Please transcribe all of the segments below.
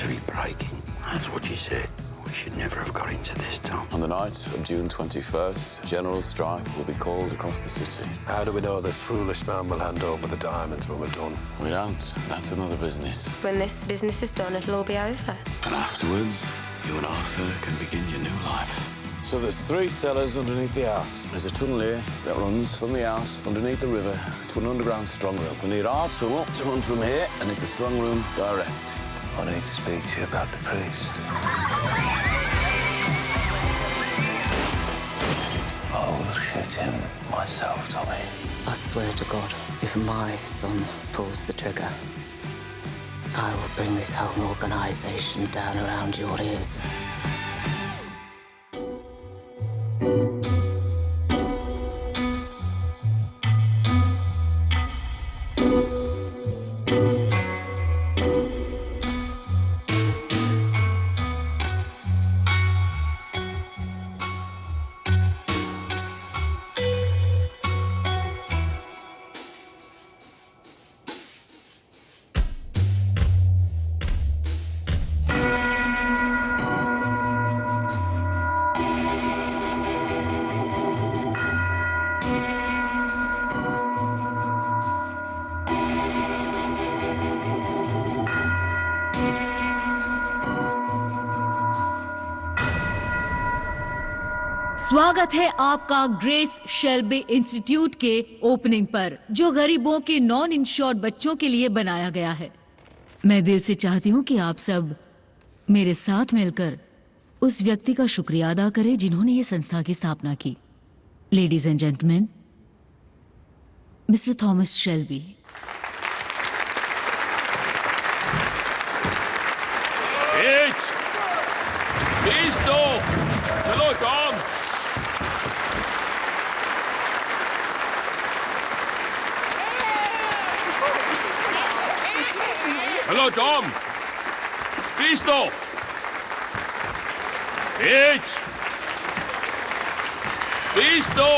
Tree breaking. That's what she said. We should never have got into this, Tom. On the night of June 21st, general strife will be called across the city. How do we know this foolish man will hand over the diamonds when we're done? We don't. That's another business. When this business is done, it'll all be over. And afterwards, you and Arthur can begin your new life. So there's 3 cellars underneath the house. There's a tunnel here that runs from the house underneath the river to an underground strong room. We need our tunnel to run from here and hit the strong room direct. I need to speak to you about the priest. I will shoot him myself, Tommy. I swear to God, if my son pulls the trigger, I will bring this whole organization down around your ears. स्वागत है आपका grace Shelby institute के opening पर, जो गरीबों के non insured बच्चों के लिए बनाया गया है। मैं दिल से चाहती हूं कि आप सब मेरे साथ मिलकर उस व्यक्ति का शुक्रिया अदा करें जिन्होंने ये संस्था की स्थापना की। Ladies and gentleman, mister Thomas Shelby. Speech दो। चलो टॉम। हेलो टॉम, स्पीच दो। स्पीच दो।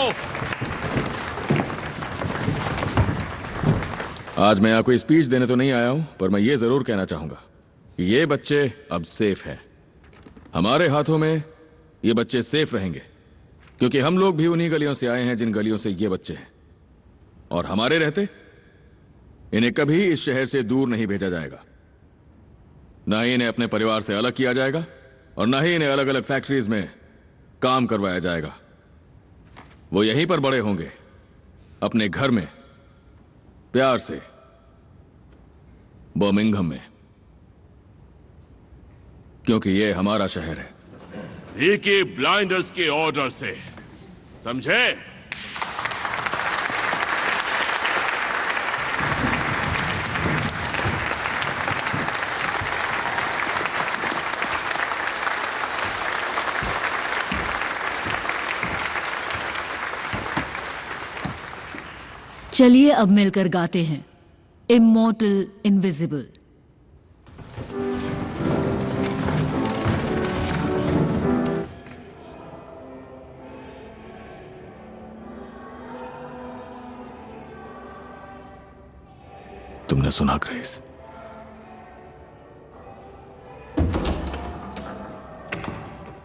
आज मैं आपको स्पीच देने तो नहीं आया हूं, पर मैं ये जरूर कहना चाहूंगा कि ये बच्चे अब सेफ हैं। हमारे हाथों में ये बच्चे सेफ रहेंगे, क्योंकि हम लोग भी उन्हीं गलियों से आए हैं जिन गलियों से ये बच्चे हैं। और हमारे रहते इन्हें कभी इस शहर से दूर नहीं भेजा जाएगा। ना ही इन्हें अपने परिवार से अलग किया जाएगा, और ना ही इन्हें अलग अलग फैक्ट्रीज में काम करवाया जाएगा। वो यहीं पर बड़े होंगे, अपने घर में, प्यार से, बर्मिंघम में, क्योंकि ये हमारा शहर है। पीकी ब्लाइंडर्स के ऑर्डर से, समझे? चलिए अब मिलकर गाते हैं इमॉर्टल इनविजिबल। तुमने सुना ग्रेस?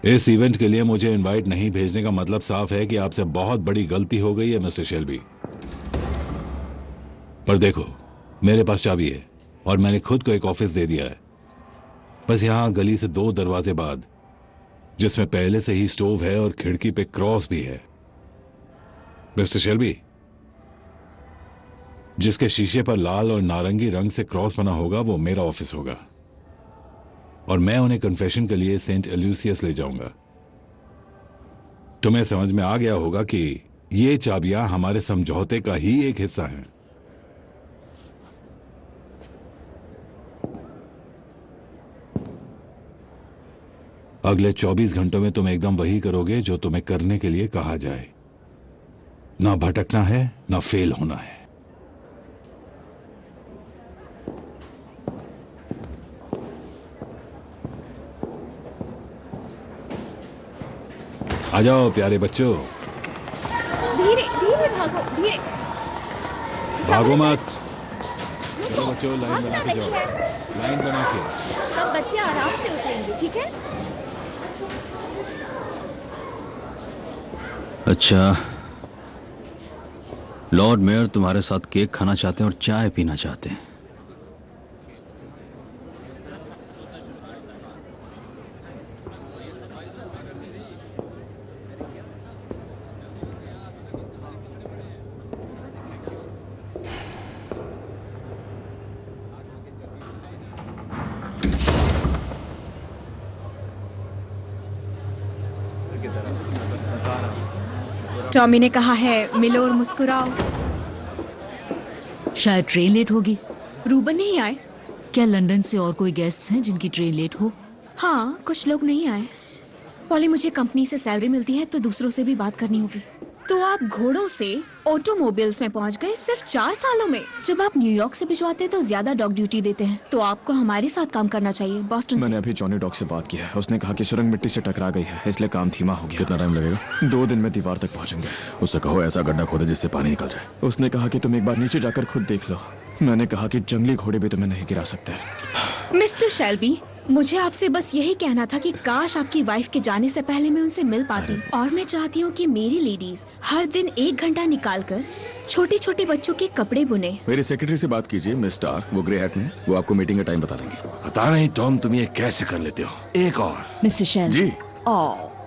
इस इवेंट के लिए मुझे इनवाइट नहीं भेजने का मतलब साफ है कि आपसे बहुत बड़ी गलती हो गई है मिस्टर शेल्बी। पर देखो, मेरे पास चाबी है और मैंने खुद को एक ऑफिस दे दिया है, बस यहां गली से 2 दरवाजे बाद, जिसमें पहले से ही स्टोव है और खिड़की पे क्रॉस भी है। मिस्टर शेल्बी, जिसके शीशे पर लाल और नारंगी रंग से क्रॉस बना होगा वो मेरा ऑफिस होगा, और मैं उन्हें कन्फेशन के लिए सेंट एल्यूसियस ले जाऊंगा। तुम्हें समझ में आ गया होगा कि ये चाबियां हमारे समझौते का ही एक हिस्सा हैं। अगले 24 घंटों में तुम एकदम वही करोगे जो तुम्हें करने के लिए कहा जाए। ना भटकना है, ना फेल होना है। आ जाओ प्यारे बच्चों। धीरे धीरे भागो, धीरे। भागो मत। चलो बच्चों लाइन बना के जाओ, लाइन बना के। सब बच्चे आराम से उतरेंगे, ठीक है? अच्छा, लॉर्ड मेयर तुम्हारे साथ केक खाना चाहते हैं और चाय पीना चाहते हैं। टॉमी ने कहा है मिलो और मुस्कुराओ। शायद ट्रेन लेट होगी। रूबन नहीं आए? क्या लंदन से और कोई गेस्ट्स हैं जिनकी ट्रेन लेट हो? हाँ, कुछ लोग नहीं आए। पॉली, मुझे कंपनी से सैलरी मिलती है तो दूसरों से भी बात करनी होगी। तो आप घोड़ों से ऑटोमोबाइल्स में पहुंच गए सिर्फ 4 सालों में। जब आप न्यूयॉर्क से भिजवाते तो ज्यादा डॉग ड्यूटी देते हैं, तो आपको हमारे साथ काम करना चाहिए। बॉस्टन मैंने अभी जॉनी डॉग से बात की है। उसने कहा कि सुरंग मिट्टी से टकरा गई है, इसलिए काम धीमा हो गया। कितना टाइम लगेगा? 2 दिन में दीवार तक पहुंचेंगे। उससे कहो ऐसा गड्ढा खोदे जिससे पानी निकल जाए। उसने कहा कि तुम एक बार नीचे जाकर खुद देख लो। मैंने कहा कि जंगली घोड़े भी तुम्हें नहीं गिरा सकते। मिस्टर शेल्बी, मुझे आपसे बस यही कहना था कि काश आपकी वाइफ के जाने से पहले मैं उनसे मिल पाती। और मैं चाहती हूँ कि मेरी लेडीज हर दिन 1 घंटा निकालकर छोटे छोटे बच्चों के कपड़े बुने। मेरी सेक्रेटरी से बात कीजिए, मिस स्टार्क, वो ग्रे हैट में, वो आपको मीटिंग का टाइम बता देंगे। पता नहीं टॉम तुम ये कैसे कर लेते हो। एक और मिस्टर शेल्बी। जी।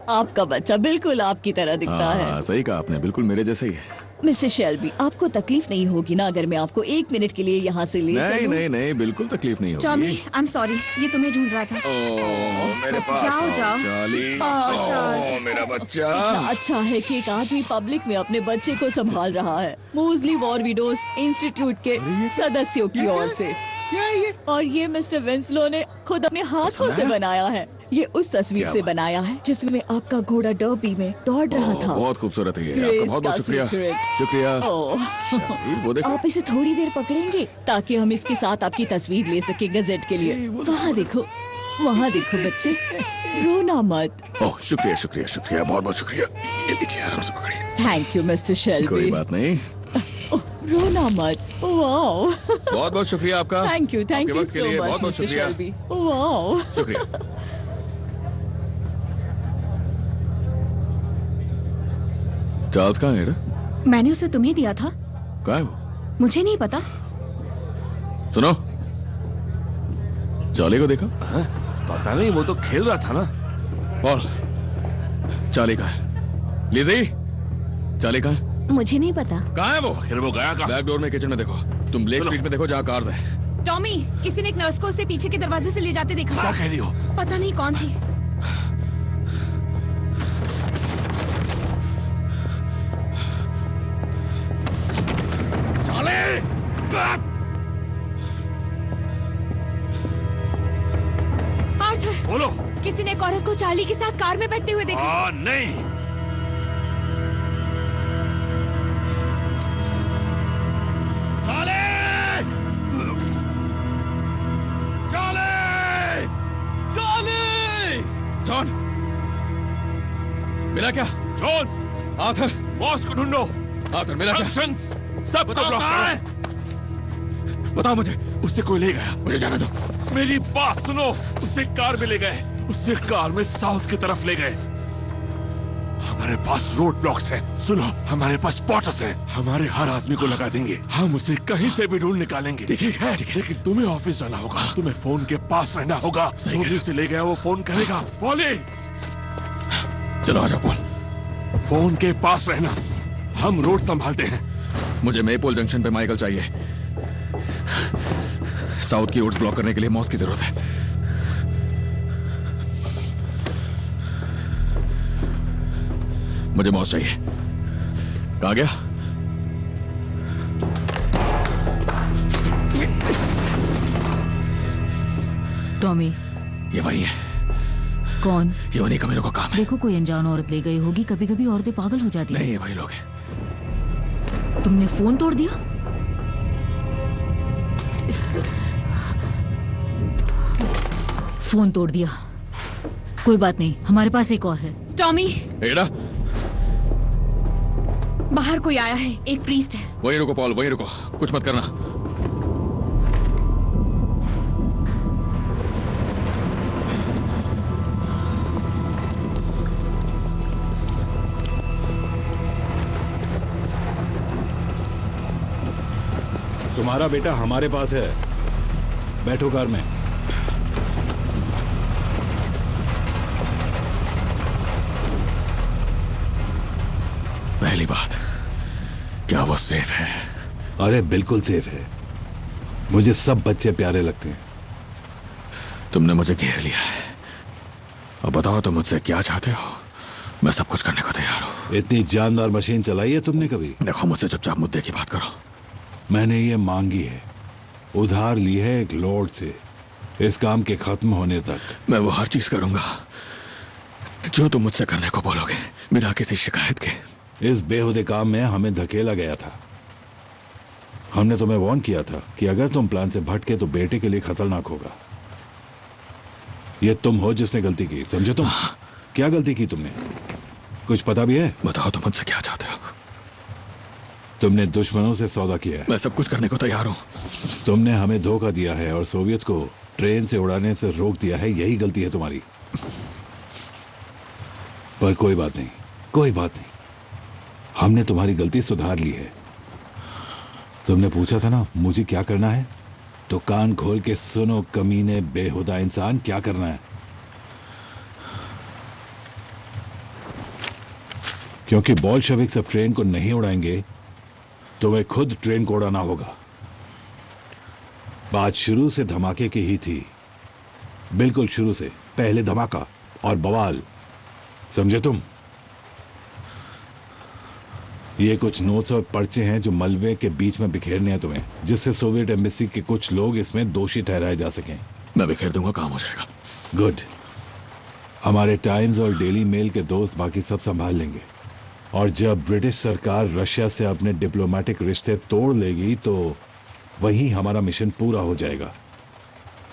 आपका बच्चा बिल्कुल आपकी तरह दिखता है। सही कहा आपने, बिल्कुल मेरे जैसा ही है। मिस्टर शेल्बी, आपको तकलीफ नहीं होगी ना अगर मैं आपको 1 मिनट के लिए यहाँ से ले चलूं? नहीं, बिल्कुल तकलीफ नहीं होगी। टॉमी, आई एम सॉरी, ये तुम्हें ढूंढ रहा था। मेरे पास जाओ जाओ। चार्ली, मेरा बच्चा। इतना अच्छा है कि एक आदमी पब्लिक में अपने बच्चे को संभाल रहा है। मोजली वॉर विडोज इंस्टीट्यूट के सदस्यों की ओर से। और ये मिस्टर विंसलो ने खुद अपने हाथों से बनाया है। ये उस तस्वीर से बनाया है जिसमें आपका घोड़ा डर्बी में दौड़ रहा था। बहुत खूबसूरत है ये। आपका बहुत बहुत शुक्रिया। शुक्रिया। वो देखो। आप इसे थोड़ी देर पकड़ेंगे ताकि हम इसके साथ आपकी तस्वीर ले सके गजेट के लिए। वहाँ देखो, वहाँ देखो बच्चे, रोना मत। ओह शुक्रिया शुक्रिया शुक्रिया, बहुत बहुत शुक्रिया। ये लीजिए, आराम से पकड़िए। Thank you mister Shelby. कोई बात नहीं। रोना मत। वाओ। बहुत बहुत शुक्रिया आपका। Thank you so much mister Shelby. Wow. शुक्रिया। चार्ल्स कहाँ है? मैंने उसे तुम्हें दिया था। कहाँ है वो? मुझे नहीं पता। सुनो, चार्ली को देखा? पता नहीं, वो तो खेल रहा था ना। पॉल, चार्ली कहाँ है? लिज़ी, चार्ली कहाँ है? मुझे नहीं पता। कहाँ है वो? फिर वो गया कहाँ? बैक डोर में किचन में देखो। तुम ब्लेक स्ट्रीट में देखो जहाँ कार्स है। टॉमी, किसी ने एक नर्स को उसे पीछे के दरवाजे से ले जाते देखा। क्या कह रही हो? पता नहीं कौन थी। आर्थर, बोलो। किसी ने एक औरत को चार्ली के साथ कार में बैठते हुए देखा। नहीं। जॉन, मिला क्या? जॉन, आर्थर, बॉस को ढूंढो। आर्थर, मिला क्या? सब बताओ ब्लॉक कहाँ है? बताओ मुझे। उससे कोई ले गया। मुझे जाने दो। मेरी बात सुनो, उसे कार में ले गए। उसे कार में साउथ की तरफ ले गए। हमारे पास रोड ब्लॉक्स हैं। सुनो, हमारे पास स्पॉटर्स हैं। हमारे हर आदमी को लगा देंगे। हम उसे कहीं से भी ढूंढ निकालेंगे। ठीक है, लेकिन तुम्हें ऑफिस जाना होगा। तुम्हें फोन के पास रहना होगा। जो भी उसे ले गया वो फोन करेगा। पॉली, चलो आजा पॉल। फोन के पास रहना। हम रोड संभालते हैं। मुझे मेपोल जंक्शन पे माइकल चाहिए। साउथ की रोड्स ब्लॉक करने के लिए मॉस की जरूरत है। मुझे मॉस चाहिए। कहाँ गया? टॉमी, ये वही है। कौन? ये उन्हीं कमीनों का काम है। देखो, कोई अनजान औरत ले गई होगी। कभी कभी औरतें पागल हो जाती हैं। नहीं, ये वही लोग हैं। तुमने फोन तोड़ दिया? फोन तोड़ दिया। कोई बात नहीं, हमारे पास एक और है। टॉमी, एडा, बाहर कोई आया है। एक प्रीस्ट है। वहीं रुको पॉल, वहीं रुको, कुछ मत करना। तुम्हारा बेटा हमारे पास है। बैठो कार में। पहली बात, क्या वो सेफ है? अरे बिल्कुल सेफ है। मुझे सब बच्चे प्यारे लगते हैं। तुमने मुझे घेर लिया है। अब बताओ तुम मुझसे क्या चाहते हो? मैं सब कुछ करने को तैयार हूं। इतनी जानदार मशीन चलाई है तुमने कभी? देखो, मुझसे चुपचाप मुद्दे की बात करो। मैंने ये मांगी है, उधार ली है एक लॉर्ड से, इस काम के खत्म होने तक। मैं वो हर चीज करूंगा जो तुम मुझसे करने को बोलोगे, बिना किसी शिकायत के। इस बेहुदे काम में हमें धकेला गया था। हमने तुम्हें वार्न किया था कि अगर तुम प्लान से भटके तो बेटे के लिए खतरनाक होगा। ये तुम हो जिसने गलती की, समझे तुम? क्या गलती की तुमने? कुछ पता भी है? बताओ तुम मुझसे क्या चाहते हो? तुमने दुश्मनों से सौदा किया है। मैं सब कुछ करने को तैयार हूं। तुमने हमें धोखा दिया है और सोवियत को ट्रेन से उड़ाने से रोक दिया है। यही गलती है तुम्हारी। पर कोई बात नहीं, कोई बात नहीं, हमने तुम्हारी गलती सुधार ली है। तुमने पूछा था ना मुझे क्या करना है, तो कान खोल के सुनो कमीने बेहुदा इंसान, क्या करना है। क्योंकि बोल्शेविक्स अब ट्रेन को नहीं उड़ाएंगे, तुम्हें खुद ट्रेन को उड़ाना होगा। बात शुरू से धमाके की ही थी, बिल्कुल शुरू से। पहले धमाका और बवाल, समझे तुम? ये कुछ नोट्स और पर्चे हैं जो मलबे के बीच में बिखेरने हैं तुम्हें, जिससे सोवियत एम्बेसी के कुछ लोग इसमें दोषी ठहराए जा सकें। मैं बिखेर दूंगा, काम हो जाएगा। गुड। हमारे टाइम्स और डेली मेल के दोस्त बाकी सब संभाल लेंगे। और जब ब्रिटिश सरकार रशिया से अपने डिप्लोमेटिक रिश्ते तोड़ लेगी तो वहीं हमारा मिशन पूरा हो जाएगा।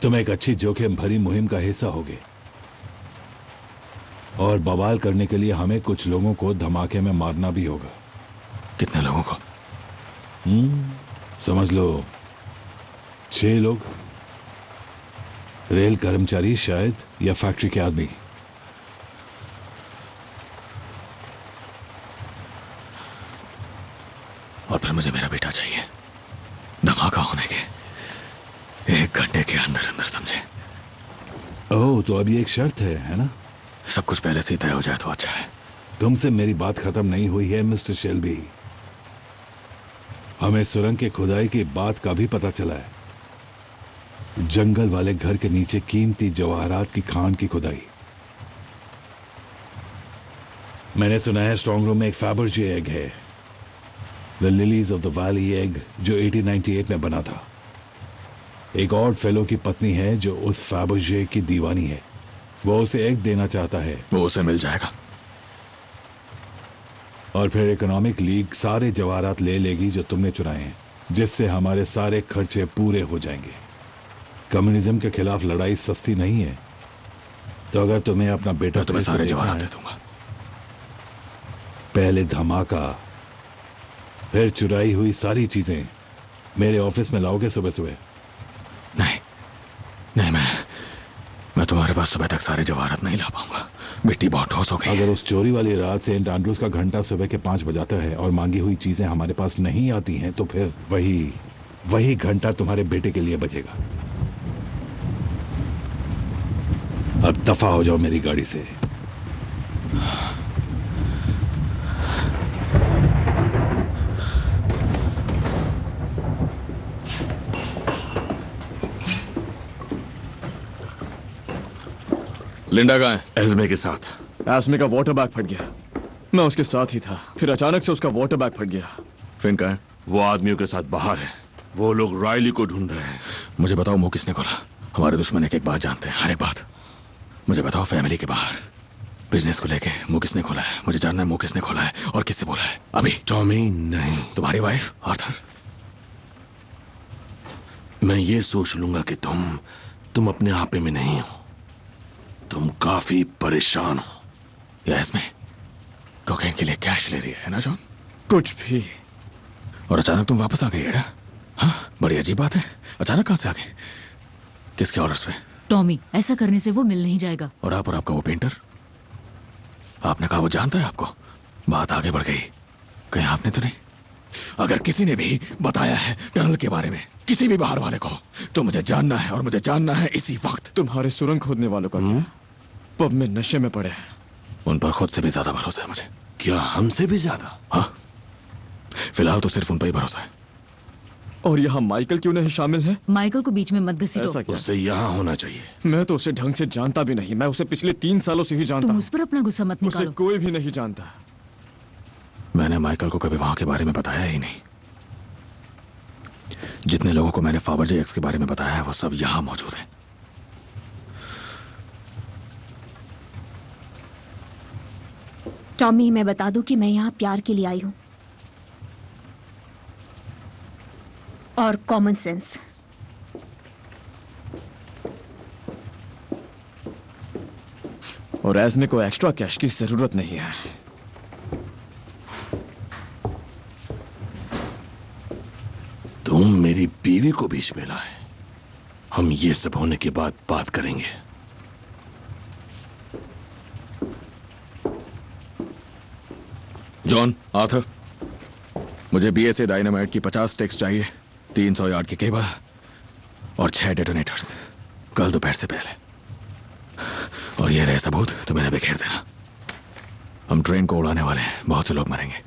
तुम एक अच्छी जोखिम भरी मुहिम का हिस्सा होगे। और बवाल करने के लिए हमें कुछ लोगों को धमाके में मारना भी होगा। कितने लोगों को? समझ लो 6 लोग। रेल कर्मचारी शायद, या फैक्ट्री के आदमी। और फिर मुझे मेरा बेटा चाहिए, धमाका होने के 1 घंटे के अंदर अंदर, समझे? ओह, तो अब ये एक शर्त है ना? सब कुछ पहले से ही तय हो जाए तो अच्छा है। तुमसे मेरी बात खत्म नहीं हुई है मिस्टर शेल्बी। हमें सुरंग के खुदाई की बात का भी पता चला है। जंगल वाले घर के नीचे कीमती जवाहरात की खान की खुदाई। मैंने सुना है स्ट्रांग रूम में एक फैबर्जे एग है, the lilies of the valley egg, जो 1898 में बना था। एक और फेलो की पत्नी है जो उस फैबर्जे की दीवानी है। वो उसे एग देना चाहता है। वो उसे मिल जाएगा। और फिर इकोनॉमिक लीग सारे जवाहरात ले लेगी जो तुमने चुराए हैं, जिससे हमारे सारे खर्चे पूरे हो जाएंगे। कम्युनिज्म के खिलाफ लड़ाई सस्ती नहीं है। तो अगर तुम्हें अपना बेटा, मैं तुम्हें सारे जवाहरात दे दूंगा। पहले धमाका, फिर चुराई हुई सारी चीजें मेरे ऑफिस में लाओगे सुबह सुबह? नहीं नहीं, मैं तुम्हारे पास सुबह तक सारे जवाहरात नहीं ला पाऊंगा। मिट्टी बहुत ठोस हो गई। अगर उस चोरी वाली रात सेंट एंड्रूज का घंटा सुबह के 5 बजाता है और मांगी हुई चीजें हमारे पास नहीं आती हैं, तो फिर वही घंटा तुम्हारे बेटे के लिए बजेगा। अब दफा हो जाओ मेरी गाड़ी से। लिंडा कहाँ है? एस्मे के साथ। एस्मे का वाटर बैग फट गया। मैं उसके साथ ही था, फिर अचानक से उसका वाटर बैग फट गया। फिन कहाँ है? वो आदमियों के साथ बाहर है। वो लोग रायली को ढूंढ रहे हैं। मुझे बताओ मुंह किसने खोला? हमारे दुश्मन एक एक बात जानते हैं, हर एक बात। मुझे बताओ फैमिली के बाहर बिजनेस को लेके मुंह किसने खोला है? मुझे जानना है मुंह किसने खोला है और किससे बोला है अभी। टॉमी नहीं, तुम्हारी वाइफ आर्थर। मैं ये सोच लूंगा कि तुम अपने आपे में नहीं हो, तुम काफी परेशान हो। या इसमें कोकेन के लिए कैश ले रही है ना जॉन? कुछ भी। और अचानक तुम वापस आ गए? हाँ, बड़ी अजीब बात है। अचानक कहां से आ गए? किसके ऑर्डर्स पे? टॉमी, ऐसा करने से वो मिल नहीं जाएगा। और आपका वो पेंटर, आपने कहा वो जानता है आपको। बात आगे बढ़ गई। कहीं आपने तो नहीं? अगर किसी ने भी बताया है टनल के बारे में किसी भी बाहर वाले को, तो मुझे जानना है, और मुझे जानना है इसी वक्त। तुम्हारे सुरंग खोदने वालों का क्या? पब में नशे में पड़े हैं। उन पर खुद से भी ज्यादा भरोसा है मुझे। क्या हमसे भी ज्यादा? हाँ, फिलहाल तो सिर्फ उन पर ही भरोसा है। और यहाँ माइकल क्यों नहीं शामिल है? माइकल को बीच में मत घसीटो। ऐसा क्या? उसे यहाँ होना चाहिए। मैं तो उसे ढंग से जानता भी नहीं। मैं उसे पिछले 3 सालों से ही जानता तुम हूँ। उस पर अपना गुस्सा मत उसे निकालो। कोई भी नहीं जानता। मैंने माइकल को कभी वहां के बारे में बताया ही नहीं। जितने लोगों को मैंने फाबर्जे एक्स के बारे में बताया है वो सब यहां मौजूद हैं। टॉमी, मैं बता दूं कि मैं यहाँ प्यार के लिए आई हूँ और कॉमन सेंस। और एज़मे को एक्स्ट्रा कैश की जरूरत नहीं है। तुम मेरी बीवी को बीच में लाए। हम ये सब होने के बाद बात करेंगे। जॉन, आर्थर, मुझे बीएसए डायनामाइट की 50 स्टिक्स चाहिए, 300 यार्ड की केबल और 6 डेटोनेटर्स कल दोपहर से पहले। और ये रहे सबूत तो मैंने बिखेर देना। हम ट्रेन को उड़ाने वाले हैं, बहुत से लोग मरेंगे।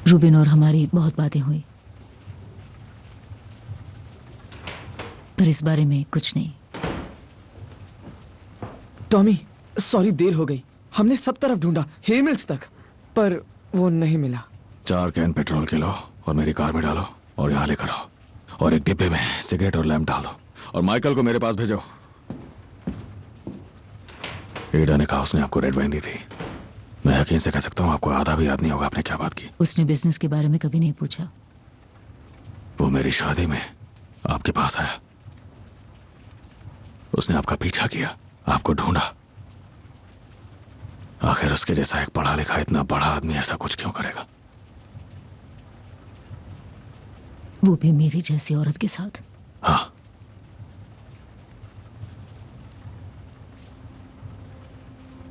रूबिन और हमारी बहुत बातें हुई, पर इस बारे में कुछ नहीं। टॉमी, सॉरी देर हो गई। हमने सब तरफ ढूंढा, हे मिल्स तक, पर वो नहीं मिला। 4 कैन पेट्रोल के लो और मेरी कार में डालो और यहाँ लेकर आओ, और एक डिब्बे में सिगरेट और लैम्प डाल दो, और माइकल को मेरे पास भेजो। एडा ने कहा उसने आपको रेड वाइन दी थी। मैं यकीन से कह सकता हूँ आपको आधा भी याद नहीं होगा आपने क्या बात की। उसने बिजनेस के बारे में कभी नहीं पूछा। वो मेरी शादी में आपके पास आया, उसने आपका पीछा किया, आपको ढूंढा। आखिर उसके जैसा एक पढ़ा लिखा इतना बड़ा आदमी ऐसा कुछ क्यों करेगा? वो भी मेरी जैसी औरत के साथ। हाँ,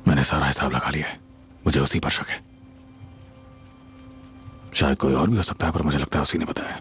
मैंने सारा हिसाब लगा लिया है। मुझे उसी पर शक है। शायद कोई और भी हो सकता है, पर मुझे लगता है उसी ने बताया।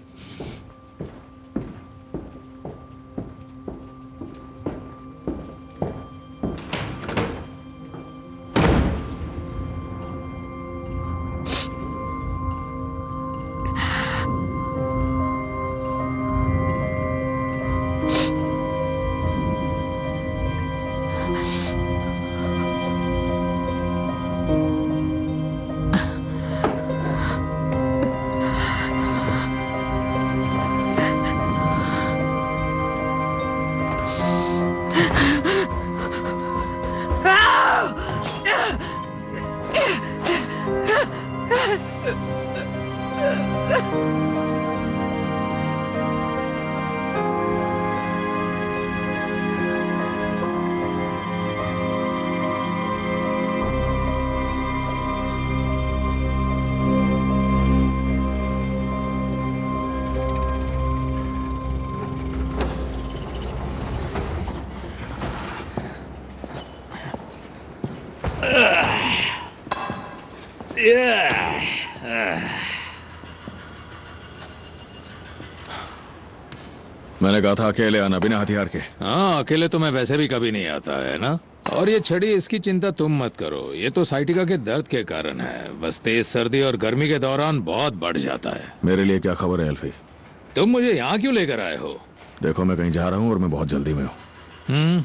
मैंने कहा था अकेले आना, बिना हथियार के। हाँ, अकेले तो मैं वैसे भी कभी नहीं आता, है ना? और ये छड़ी, इसकी चिंता तुम मत करो। ये तो साइटिका के दर्द के कारण है। बस तेज सर्दी और गर्मी के दौरान बहुत बढ़ जाता है। मेरे लिए क्या खबर है एल्फी? तुम मुझे यहाँ क्यों लेकर आए हो? देखो, मैं कहीं जा रहा हूँ और मैं बहुत जल्दी में हूँ।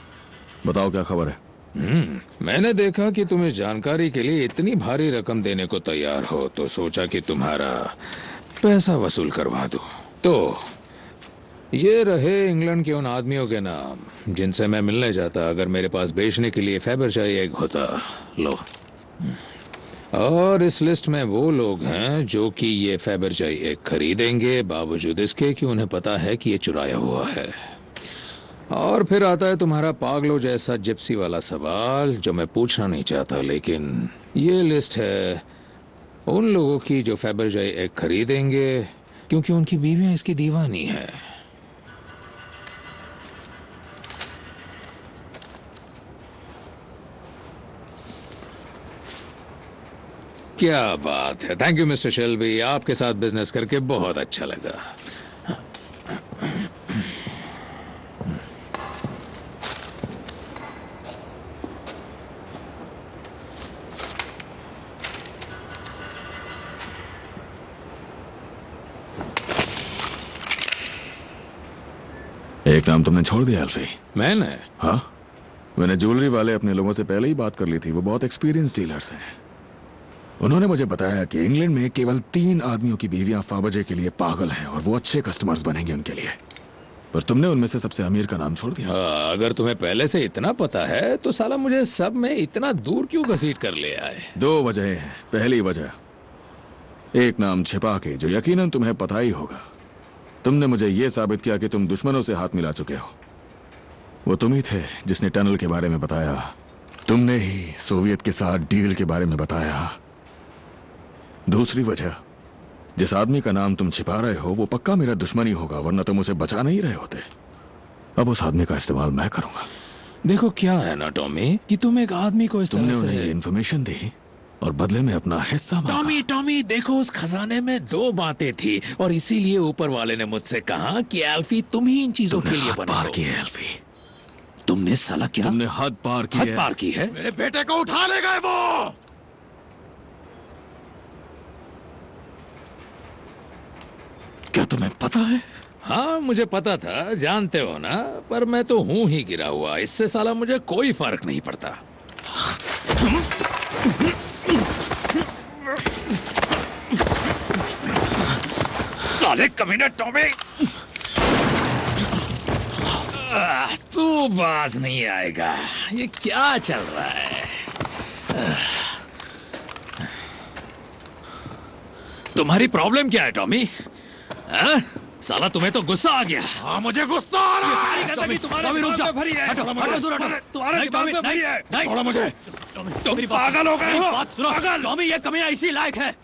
बताओ क्या खबर है? मैंने देखा कि तुम इस जानकारी के लिए इतनी भारी रकम देने को तैयार हो, तो सोचा कि तुम्हारा पैसा वसूल करवा दूं। तो ये रहे इंग्लैंड के उन आदमियों के नाम जिनसे मैं मिलने जाता अगर मेरे पास बेचने के लिए फैबर्जे एक होता। लो, और इस लिस्ट में वो लोग हैं जो कि ये फैबर्जे एक खरीदेंगे, बावजूद इसके कि उन्हें पता है कि ये चुराया हुआ है। और फिर आता है तुम्हारा पागलों जैसा जिप्सी वाला सवाल जो मैं पूछना नहीं चाहता, लेकिन ये लिस्ट है उन लोगों की जो फेबरजे एग खरीदेंगे, क्योंकि उनकी बीवियां इसकी दीवानी है। क्या बात है। थैंक यू मिस्टर शेल्बी, आपके साथ बिजनेस करके बहुत अच्छा लगा। एक नाम तुमने छोड़ दिया एल्फी। मैंने? हाँ, मैंने ज्वेलरी वाले अपने लोगों से पहले ही बात कर ली थी। वो बहुत एक्सपीरियंस डीलर्स हैं। उन्होंने मुझे बताया कि इंग्लैंड में केवल 3 आदमियों की बीवियां फाबजे के लिए पागल हैं और वो अच्छे कस्टमर्स बनेंगे उनके लिए। पर तुमने उनमें से सबसे अमीर का नाम छोड़ दिया। अगर तुम्हें पहले से इतना पता है तो साला मुझे सब में इतना दूर क्यों घसीट कर ले आए? 2 वजह हैं। पहली वजह, एक नाम छिपा के जो यकीनन तुम्हें पता ही होगा। तुमने मुझे यह साबित किया कि तुम दुश्मनों से हाथ मिला चुके हो। वो तुम ही थे जिसने टनल के बारे में बताया। तुमने ही सोवियत के साथ डील के बारे में बताया। दूसरी वजह, जिस आदमी का नाम तुम छिपा रहे हो वो पक्का मेरा दुश्मन ही होगा, वरना तुम उसे बचा नहीं रहे होते। अब उस आदमी का इस्तेमाल मैं करूंगा। देखो क्या है ना टॉमी, कि तुम एक आदमी को इस तरह तुमने से उन्हें इन्फॉर्मेशन दी और बदले में अपना हिस्सा मांगा। टॉमी, देखो उस खजाने में 2 बातें थी और इसीलिए ऊपर वाले ने मुझसे कहा कि एल्फी तुम ही इन चीजों के लिए बने पार हो। की है एल्फी। तुमने साला क्या? तुमने हद पार की हद पार की है। मेरे बेटे को उठा ले गए वो। क्या तुम्हें पता है? हाँ मुझे पता था, जानते हो ना, पर मैं तो हूं ही गिरा हुआ। इससे साला मुझे कोई फर्क नहीं पड़ता। साले कमीने टॉमी, तू बाज नहीं आएगा। ये क्या चल रहा है? तुम्हारी प्रॉब्लम क्या है टॉमी? हाँ? साला तुम्हें तो गुस्सा आ गया। हाँ मुझे गुस्सा आ रहा है। सारी गंदगी तुम्हारे दिमाग में भरी है। हटो दूर हटो। तुम्हारे दिमाग में भरी है। छोड़ो मुझे। तुम पागल हो गए हो। बात सुनो टॉमी, ये कमीना इसी लायक है।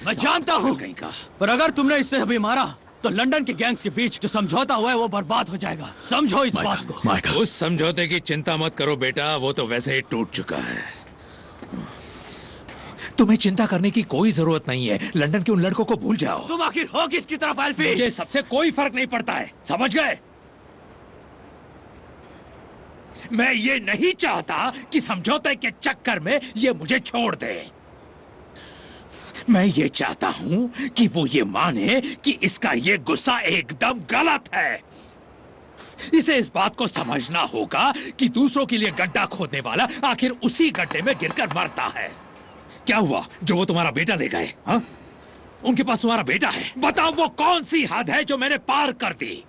मैं जानता हूँ, कहीं का। पर अगर तुमने इससे अभी मारा तो लंदन के गैंग्स के बीच जो समझौता हुआ है वो बर्बाद हो जाएगा। समझो इस बात को। उस समझौते की चिंता मत करो बेटा, वो तो वैसे ही टूट चुका है। तुम्हें चिंता करने की कोई जरूरत नहीं है। लंदन के उन लड़कों को भूल जाओ। तुम आखिर हो किसकी तरफ एल्फी? मुझे सबसे कोई फर्क नहीं पड़ता है, समझ गए? मैं ये नहीं चाहता कि समझौते के चक्कर में ये मुझे छोड़ दे। मैं ये चाहता हूं कि वो ये माने कि इसका ये गुस्सा एकदम गलत है। इसे इस बात को समझना होगा कि दूसरों के लिए गड्ढा खोदने वाला आखिर उसी गड्ढे में गिरकर मरता है। क्या हुआ जो वो तुम्हारा बेटा ले गए? हाँ? उनके पास तुम्हारा बेटा है। बताओ वो कौन सी हद है जो मैंने पार कर दी?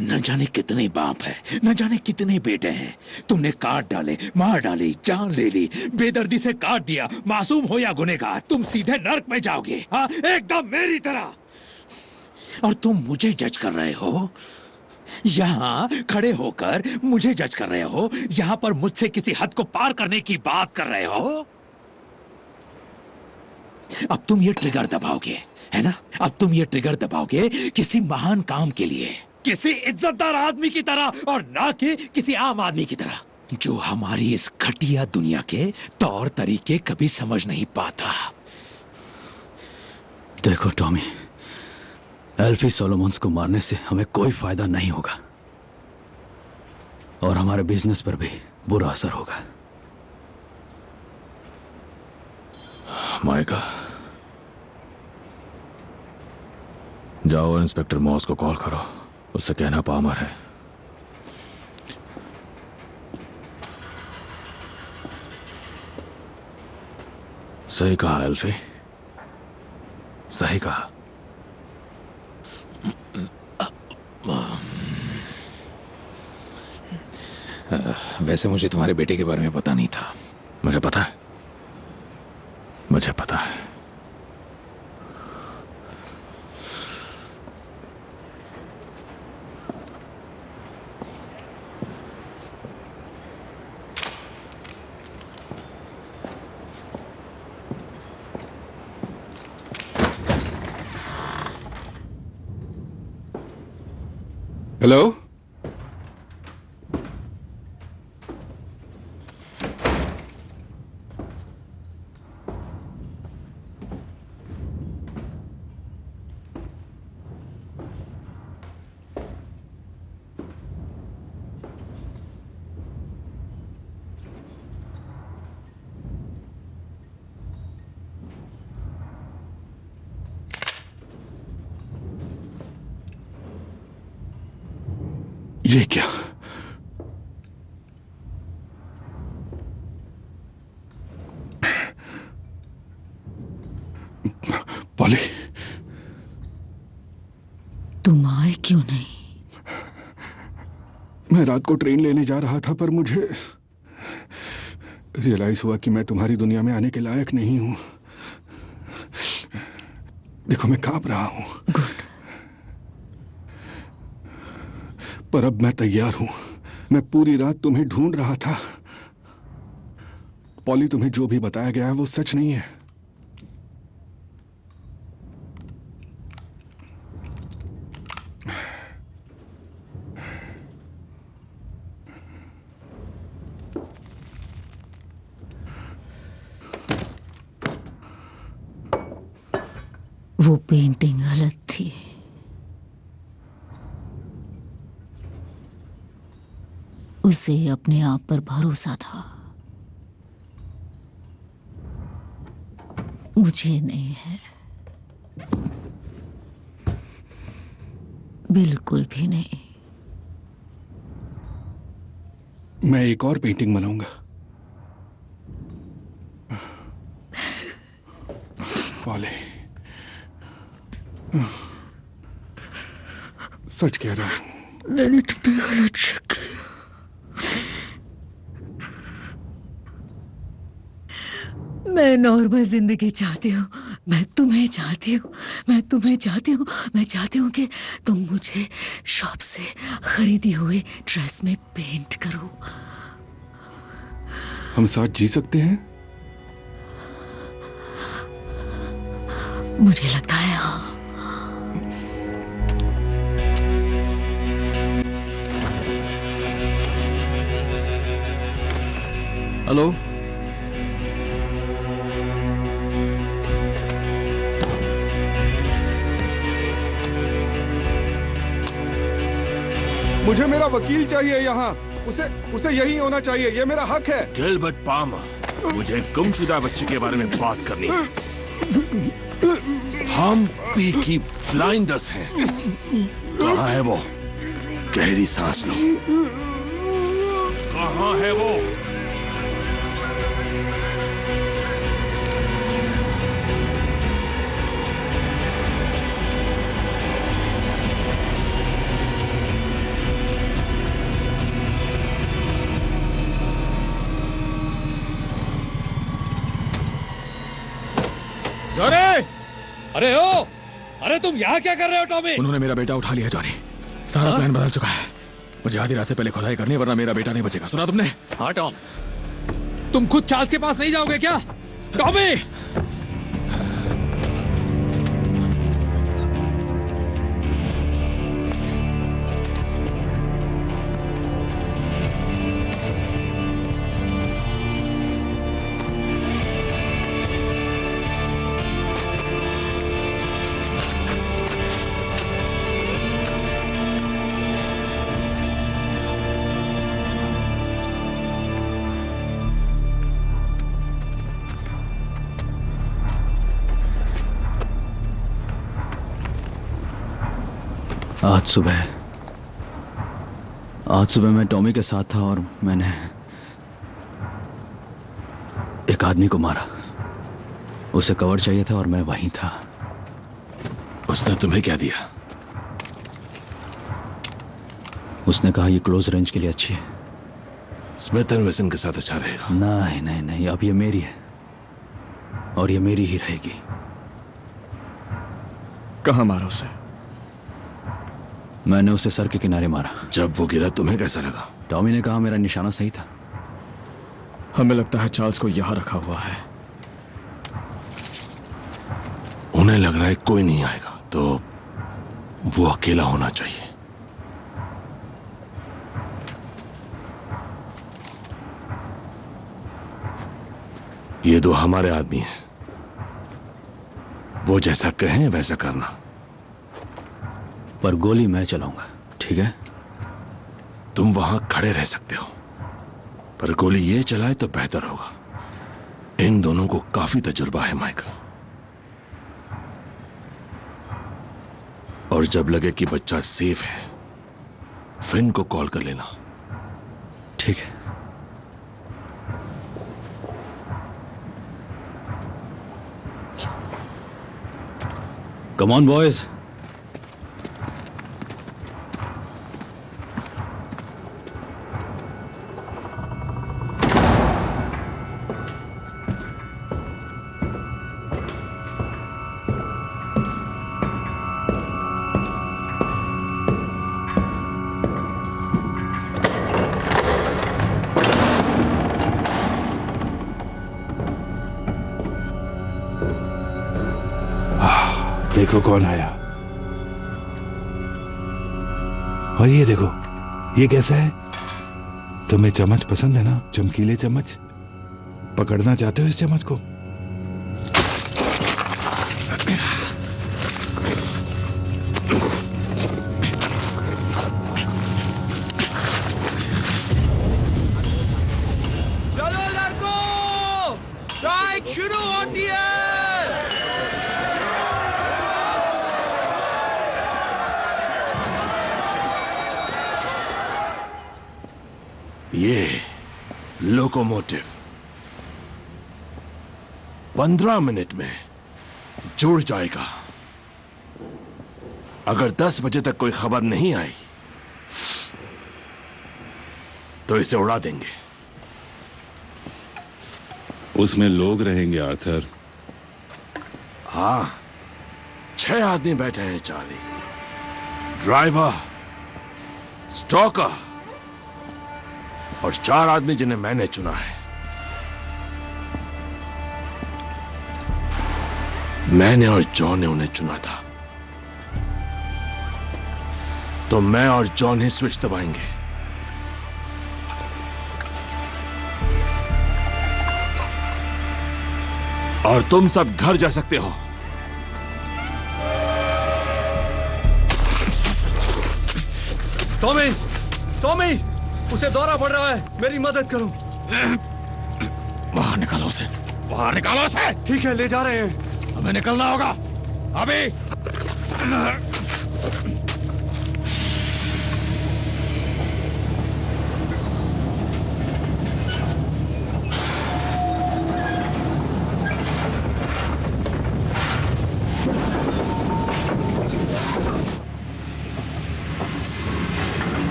न जाने कितने बाप है, न जाने कितने बेटे हैं। तुमने काट डाले, मार डाली, जान ले ली, बेदर्दी से काट दिया। मासूम हो या गुनहगार, तुम सीधे नर्क में जाओगे। हाँ, एकदम मेरी तरह। और तुम मुझे जज कर रहे हो? यहाँ खड़े होकर मुझे जज कर रहे हो? यहाँ पर मुझसे किसी हद को पार करने की बात कर रहे हो? अब तुम ये ट्रिगर दबाओगे, है ना? अब तुम ये ट्रिगर दबाओगे किसी महान काम के लिए, किसी इज्जतदार आदमी की तरह, और ना कि किसी आम आदमी की तरह जो हमारी इस घटिया दुनिया के तौर तरीके कभी समझ नहीं पाता। देखो टॉमी, एल्फी सोलोमन्स को मारने से हमें कोई फायदा नहीं होगा और हमारे बिजनेस पर भी बुरा असर होगा। माइका, जाओ और इंस्पेक्टर मॉस को कॉल करो, उससे कहना पामर है। सही कहा एल्फी, सही कहा। वैसे मुझे तुम्हारे बेटे के बारे में पता नहीं था। मुझे पता है, मुझे पता है। हेलो। ये क्या? पॉली, तुम आए क्यों नहीं? मैं रात को ट्रेन लेने जा रहा था, पर मुझे रियलाइज हुआ कि मैं तुम्हारी दुनिया में आने के लायक नहीं हूं। देखो, मैं कांप रहा हूं। पर अब मैं तैयार हूं। मैं पूरी रात तुम्हें ढूंढ रहा था। पॉली, तुम्हें जो भी बताया गया है वो सच नहीं है। वो पेंटिंग गलत थी। उसे अपने आप पर भरोसा था, मुझे नहीं है, बिल्कुल भी नहीं। मैं एक और पेंटिंग बनाऊंगा। पॉली, सच कह रहा हूं। मैंने तुम्हें गलत शक किया। मैं नॉर्मल जिंदगी चाहती हूँ। मैं तुम्हें चाहती हूँ। मैं तुम्हें चाहती हूँ। मैं चाहती हूँ कि तुम मुझे शॉप से खरीदी हुई ड्रेस में पेंट करो। हम साथ जी सकते हैं? मुझे लगता है हाँ। हेलो, मुझे मेरा वकील चाहिए यहाँ। उसे यही होना चाहिए। ये मेरा हक है। गिलबर्ट पामर, मुझे गुमशुदा बच्चे के बारे में बात करनी है। हम पीकी ब्लाइंडर्स हैं। कहाँ है वो? गहरी सांस लो। कहाँ है वो? जॉनी! अरे ओ! अरे तुम यहाँ क्या कर रहे हो टॉमी? उन्होंने मेरा बेटा उठा लिया जॉनी। सारा प्लान बदल चुका है। मुझे आधी रात से पहले खुदाई करनी है, वरना मेरा बेटा नहीं बचेगा। सुना तुमने? हाँ टॉम, तुम खुद चार्ल्स के पास नहीं जाओगे क्या? टॉमी! आज सुबह मैं टॉमी के साथ था और मैंने एक आदमी को मारा। उसे कवर चाहिए था और मैं वहीं था। उसने तुम्हें क्या दिया? उसने कहा ये क्लोज रेंज के लिए अच्छी है। स्मिथ एंड वेसन के साथ अच्छा रहेगा। नहीं नहीं नहीं, अब ये मेरी है और ये मेरी ही रहेगी। कहाँ मारा उसे? मैंने उसे सर के किनारे मारा। जब वो गिरा तुम्हें कैसा लगा? टॉमी ने कहा मेरा निशाना सही था। हमें लगता है चार्ल्स को यहाँ रखा हुआ है। उन्हें लग रहा है कोई नहीं आएगा, तो वो अकेला होना चाहिए। ये दो हमारे आदमी हैं। वो जैसा कहें वैसा करना। पर गोली मैं चलाऊंगा, ठीक है? तुम वहां खड़े रह सकते हो, पर गोली ये चलाए तो बेहतर होगा। इन दोनों को काफी तजुर्बा है माइकल। और जब लगे कि बच्चा सेफ है, फिन को कॉल कर लेना। ठीक है। Come on boys. देखो कौन आया। और ये देखो, ये कैसा है? तुम्हें चम्मच पसंद है ना? चमकीले चम्मच। पकड़ना चाहते हो इस चम्मच को? चलो लड़कों, स्ट्राइक शुरू होती है। ये लोकोमोटिव 15 मिनट में जुड़ जाएगा। अगर 10 बजे तक कोई खबर नहीं आई तो इसे उड़ा देंगे। उसमें लोग रहेंगे आर्थर। हाँ, 6 आदमी बैठे हैं चार्ली। ड्राइवर, स्टॉकर और 4 आदमी जिन्हें मैंने चुना है। मैंने और जॉन ने उन्हें चुना था, तो मैं और जॉन ही स्विच दबाएंगे। और तुम सब घर जा सकते हो। टॉमी, टॉमी, उसे दौरा पड़ रहा है, मेरी मदद करो। बाहर निकालो उसे, बाहर निकालो उसे। ठीक है, ले जा रहे हैं। हमें निकलना होगा अभी।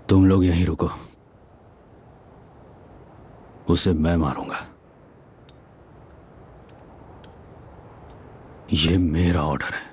तुम लोग यहीं रुको, उसे मैं मारूंगा। ये मेरा ऑर्डर है।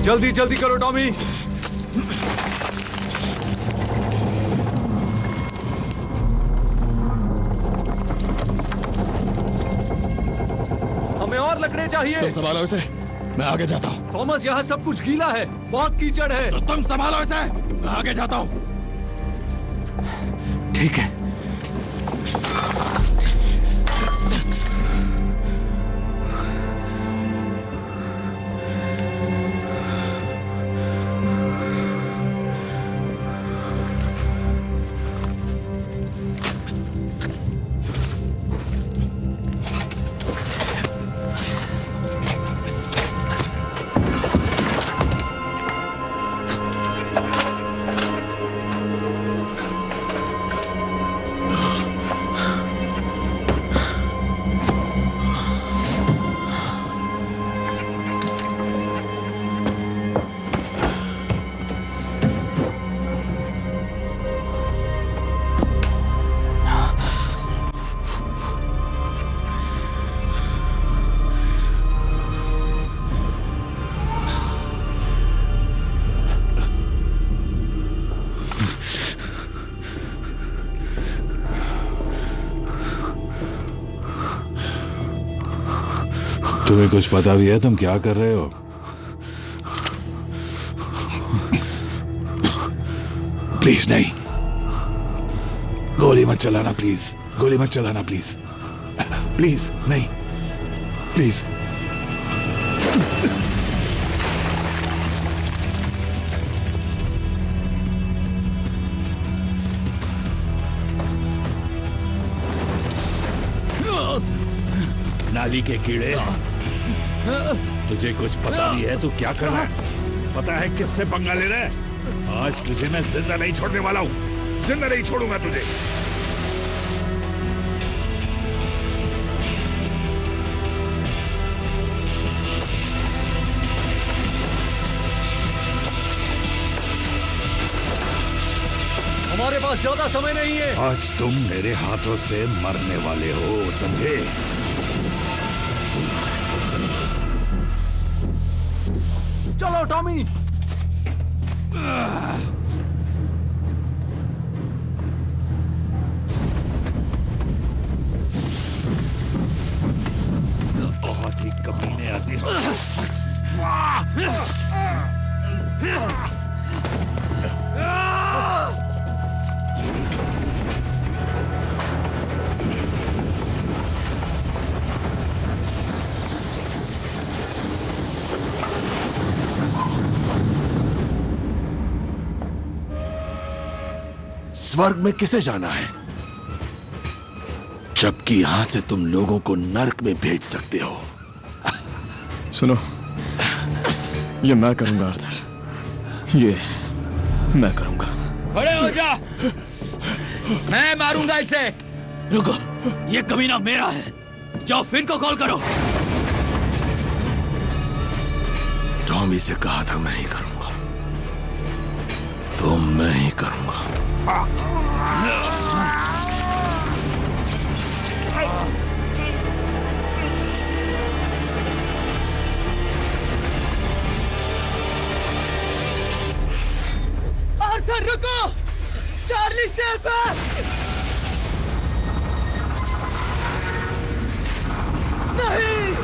जल्दी जल्दी करो टॉमी। हमें और लकड़े चाहिए। तुम संभालो इसे, मैं आगे जाता हूँ। थॉमस, यहाँ सब कुछ गीला है, बहुत कीचड़ है। तो तुम संभालो इसे, मैं आगे जाता हूँ। ठीक है। तुम्हें कुछ पता भी है तुम क्या कर रहे हो? प्लीज नहीं, गोली मत चलाना प्लीज, गोली मत चलाना प्लीज, प्लीज नहीं, प्लीज। नाली के कीड़े, तुझे कुछ पता नहीं है तू क्या कर रहा है? पता है किससे पंगा ले रहा है? आज तुझे मैं जिंदा नहीं छोड़ने वाला हूं, जिंदा नहीं छोड़ूंगा तुझे। हमारे पास ज्यादा समय नहीं है। आज तुम मेरे हाथों से मरने वाले हो, समझे? चलो टॉमी। बहुत ही कमीने आदमी हो। स्वर्ग में किसे जाना है, जबकि यहां से तुम लोगों को नर्क में भेज सकते हो? सुनो, ये मैं करूंगा आर्थर, ये मैं करूंगा। खड़े हो जा, मैं मारूंगा इसे। रुको, ये कमीना मेरा है। जाओ फिन को कॉल करो। टॉमी से कहा था मैं ही करूंगा, तो मैं ही करूंगा। आर्थर रुको, चार्ली सेफ है। नहीं।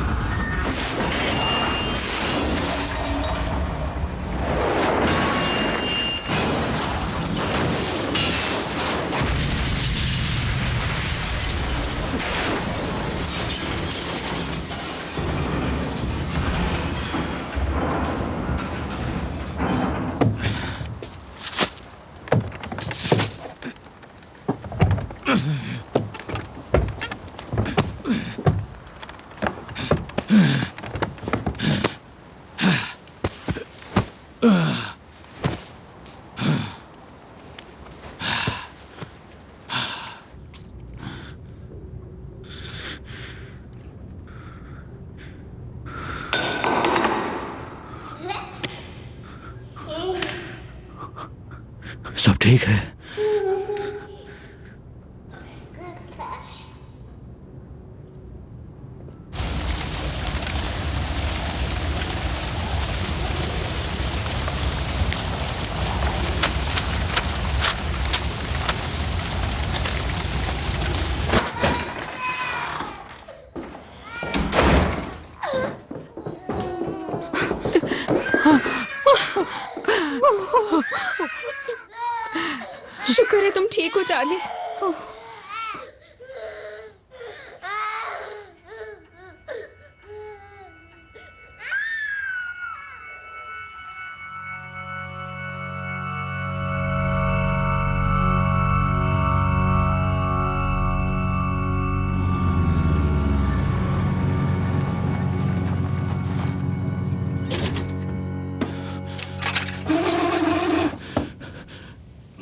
सब ठीक है? शुक्र है तुम ठीक हो चार्ली।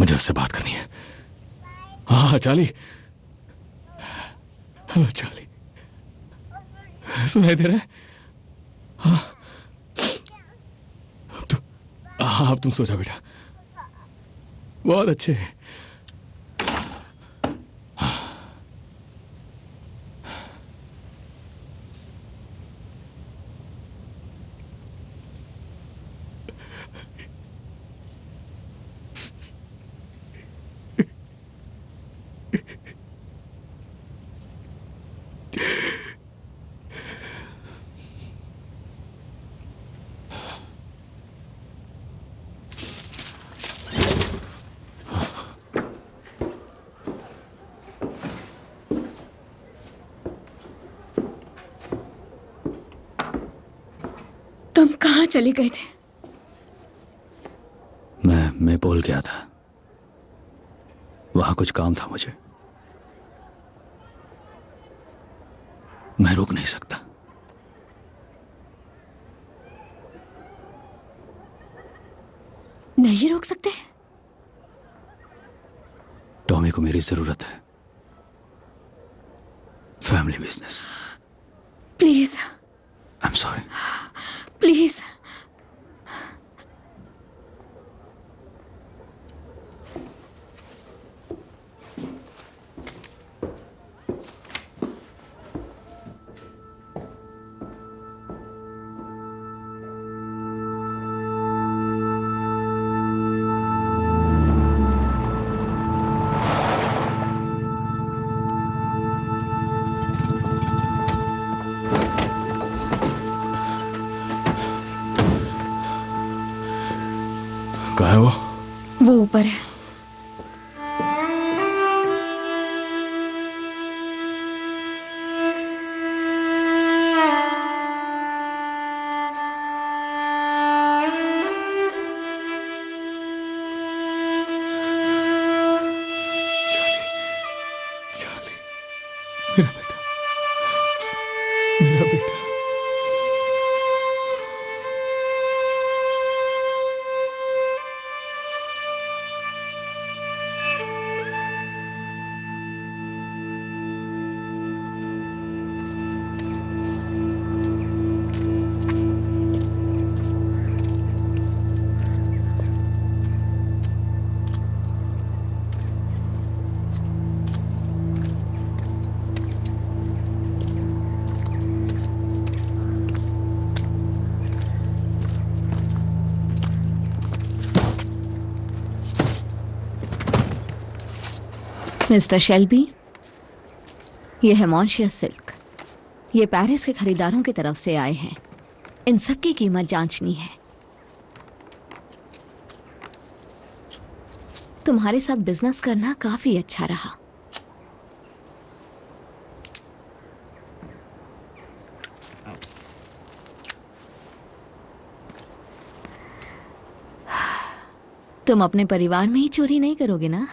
मुझे उससे बात करनी है। हाँ चार्ली, हेलो चार्ली, सुनाई दे रहा है? हाँ अब तुम सो जाओ बेटा, बहुत अच्छे। चले गए थे? मैं बोल गया था, वहां कुछ काम था मुझे, मैं रुक नहीं सकता। नहीं रोक सकते? टॉमी को मेरी जरूरत है, family business. Please. I am sorry. Please. कहाँ है वो? वो ऊपर है। मेरा बेटा, मेरा बेटा। मिस्टर शेल्बी, ये है मॉन्शियस सिल्क। ये पेरिस के खरीदारों की तरफ से आए हैं। इन सब की कीमत जांचनी है। तुम्हारे साथ बिजनेस करना काफी अच्छा रहा। तुम अपने परिवार में ही चोरी नहीं करोगे ना?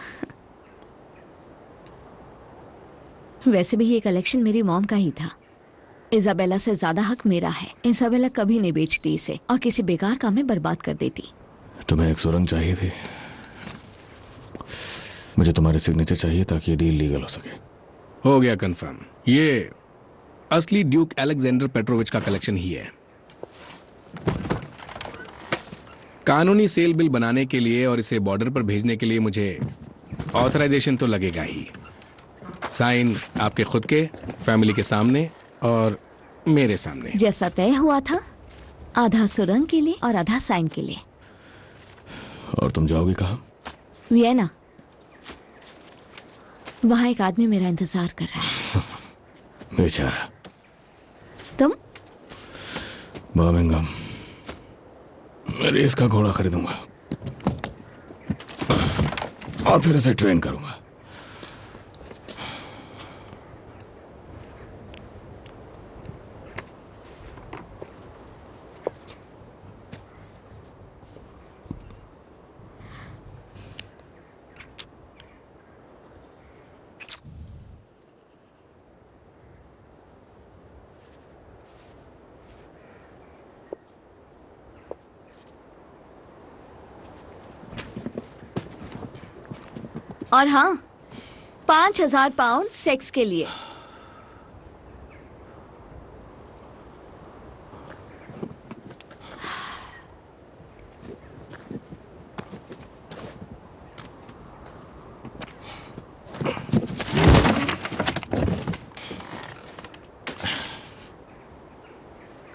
वैसे भी ये कलेक्शन मेरी मॉम का ही था। इजाबेला से ज्यादा हक मेरा है। इजाबेला कभी नहीं बेचती इसे और किसी बेकार काम में बर्बाद कर देती। तुम्हें एक सुरंग चाहिए थी, मुझे तुम्हारे सिग्नेचर चाहिए ताकि ये डील लीगल हो सके। हो गया कंफर्म। ये असली ड्यूक अलेक्जेंडर पेट्रोविच का कलेक्शन ही है। कानूनी सेल बिल बनाने के लिए और इसे बॉर्डर पर भेजने के लिए मुझे ऑथराइजेशन तो लगेगा ही। साइन आपके खुद के, फैमिली के सामने और मेरे सामने। जैसा तय हुआ था, आधा सुरंग के लिए और आधा साइन के लिए। और तुम जाओगी कहाँ? वियना। वहां एक आदमी मेरा इंतजार कर रहा है। बेचारा। तुम? बर्मिंघम। मैं रेस का घोड़ा खरीदूंगा और फिर उसे ट्रेन करूंगा। और हाँ, 5,000 पाउंड सेक्स के लिए।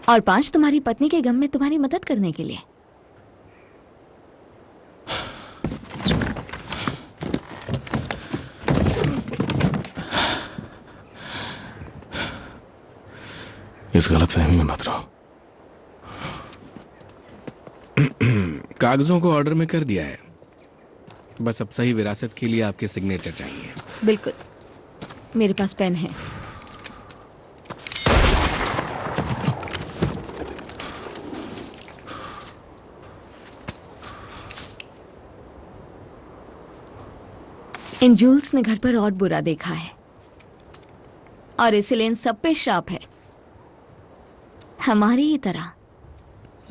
और 5 तुम्हारी पत्नी के गम में तुम्हारी मदद करने के लिए। इस गलतफहमी में मत रहो। कागजों को ऑर्डर में कर दिया है, बस अब सही विरासत के लिए आपके सिग्नेचर चाहिए। बिल्कुल, मेरे पास पेन है। इन जूल्स ने घर पर और बुरा देखा है और इसलिए इन सब पे श्राप है, हमारी ही तरह।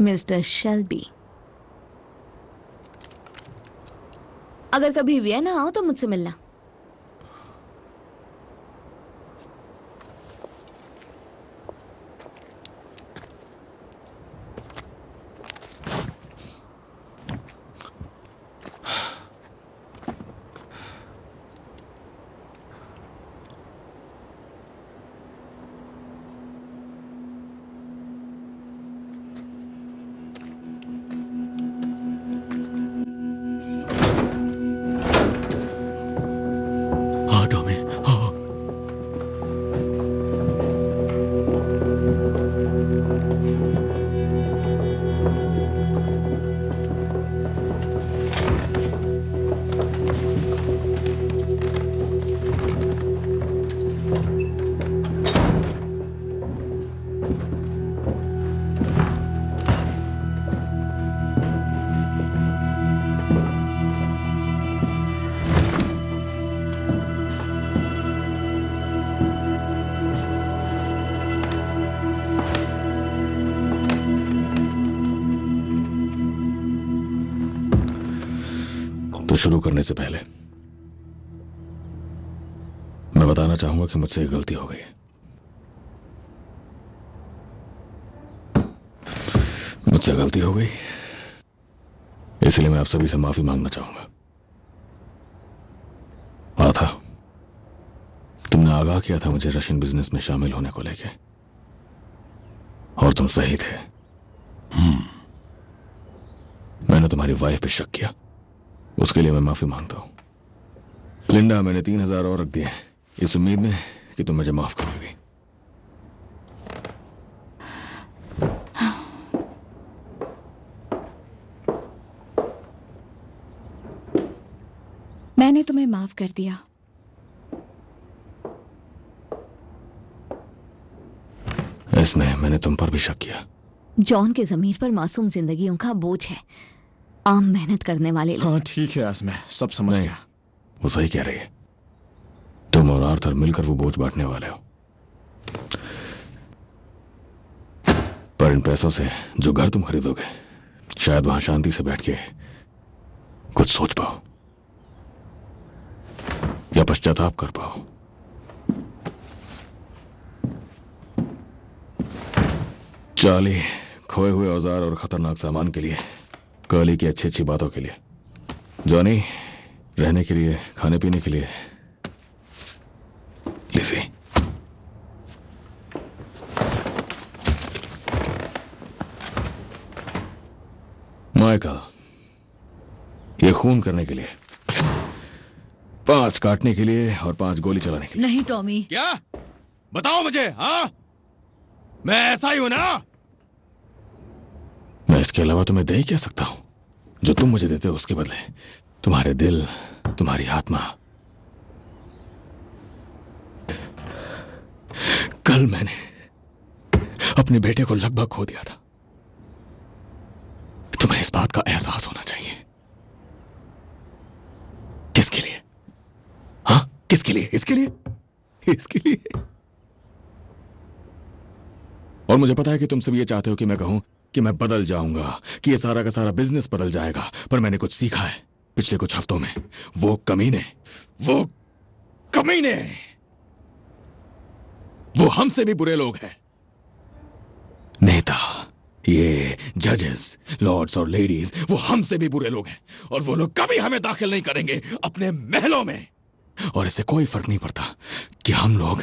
मिस्टर शेल्बी, अगर कभी वियना आओ तो मुझसे मिलना। तो शुरू करने से पहले मैं बताना चाहूंगा कि मुझसे एक गलती हो गई है। मुझसे गलती हो गई, इसलिए मैं आप सभी से माफी मांगना चाहूंगा। आथा, तुमने आगाह किया था मुझे रशियन बिजनेस में शामिल होने को लेके, और तुम सही थे। मैंने तुम्हारी वाइफ पे शक किया, उसके लिए मैं माफी मांगता हूं। लिंडा, मैंने 3000 और रख दिए इस उम्मीद में कि तुम मुझे माफ करोगी। मैंने तुम्हें माफ कर दिया। इसमें मैंने तुम पर भी शक किया। जॉन के जमीर पर मासूम जिंदगियों का बोझ है, आम मेहनत करने वाले लोग। हाँ ठीक है, मैं सब समझ गया। वो सही कह रही है, तुम और आर्थर मिलकर वो बोझ बांटने वाले हो। पर इन पैसों से जो घर तुम खरीदोगे, शायद वहां शांति से बैठ के कुछ सोच पाओ या पश्चाताप कर पाओ। चाली खोए हुए औजार और खतरनाक सामान के लिए, कर्ली की अच्छी अच्छी बातों के लिए, जॉनी रहने के लिए, खाने पीने के लिए, लिज़ी माइकल ये खून करने के लिए, 5 काटने के लिए और 5 गोली चलाने के लिए। नहीं टॉमी। क्या? बताओ मुझे। हाँ, मैं ऐसा ही हूं ना? मैं इसके अलावा तुम्हें दे ही क्या सकता हूं? जो तुम मुझे देते हो उसके बदले तुम्हारे दिल, तुम्हारी आत्मा। कल मैंने अपने बेटे को लगभग खो दिया था। तुम्हें इस बात का एहसास होना चाहिए। किसके लिए? हाँ, किसके लिए? इसके लिए? इसके लिए? और मुझे पता है कि तुम सब ये चाहते हो कि मैं कहूं कि मैं बदल जाऊंगा, कि ये सारा का सारा बिजनेस बदल जाएगा। पर मैंने कुछ सीखा है पिछले कुछ हफ्तों में। वो कमीने वो हमसे भी बुरे लोग हैं। नेता, ये जजेस, लॉर्ड्स और लेडीज, वो हमसे भी बुरे लोग हैं। और वो लोग कभी हमें दाखिल नहीं करेंगे अपने महलों में। और इससे कोई फर्क नहीं पड़ता कि हम लोग